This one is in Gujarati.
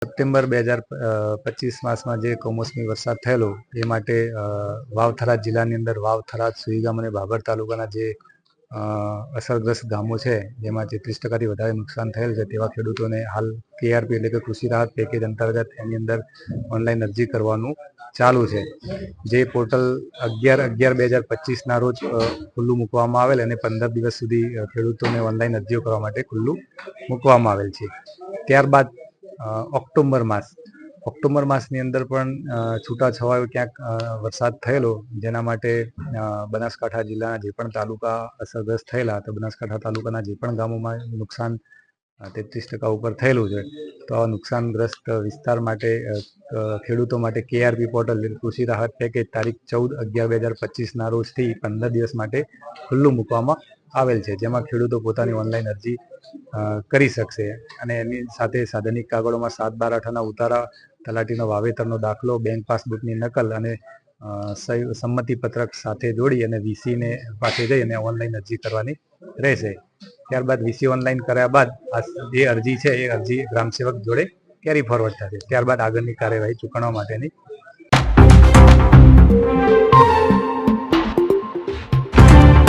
સપ્ટેમ્બર 2025 માસમાં જે કમોસમી વરસાદ થયેલો એ માટે વાવ થરાદ જિલ્લાની અંદર વાવ થરાદ સુઈગામ અને બાબર તાલુકાના જે અસરગ્રસ્ત ગામો છે જેમાં 33% વધારે નુકસાન થયેલ છે તેવા ખેડૂતોને હાલ KRP એટલે કે કૃષિ રાહત પેકેજ અંતર્ગત એની અંદર ઓનલાઈન અરજી કરવાનું ચાલુ છે. જે પોર્ટલ 11/11/2025ના રોજ ખુલ્લું મૂકવામાં આવેલ અને 15 દિવસ સુધી ખેડૂતોને ઓનલાઈન અરજીઓ કરવા માટે ખુલ્લું મૂકવામાં આવેલ છે. ત્યારબાદ ઓક્ટોબર માસની અંદર પણ છૂટાછવાયો ક્યાંક વરસાદ થયેલો, જેના માટે બનાસકાંઠા જિલ્લાના જે પણ તાલુકા અસરગ્રસ્ત થયેલા તો બનાસકાંઠા તાલુકાના જે પણ ગામોમાં નુકસાન 33% ઉપર થયેલું છે. તો આ નુકસાનગ્રસ્ત વિસ્તાર માટે ખેડૂતો માટે KRP પોર્ટલ કૃષિ રાહત પેકેજ તારીખ 14/11/2025ના રોજથી 15 દિવસ માટે ખુલ્લું મૂકવામાં આવેલ છે, જેમાં ખેડૂતો પોતાની ઓનલાઈન અરજી કરી શકશે અને એની સાથે સાધનિક કાગળોમાં 7/12/8ના ઉતારા, તલાટીનો વાવેતરનો દાખલો, બેંક પાસબુકની નકલ અને સંમતિ પત્રક સાથે જોડી અને VCને પાસે જઈ અને ઓનલાઈન અરજી કરવાની રહેશે. ત્યારબાદ VC ઓનલાઈન કર્યા બાદ જે અરજી છે એ અરજી ગ્રામસેવક જોડે કેરી ફોરવર્ડ થશે. ત્યારબાદ આગળની કાર્યવાહી ચૂકવવા માટેની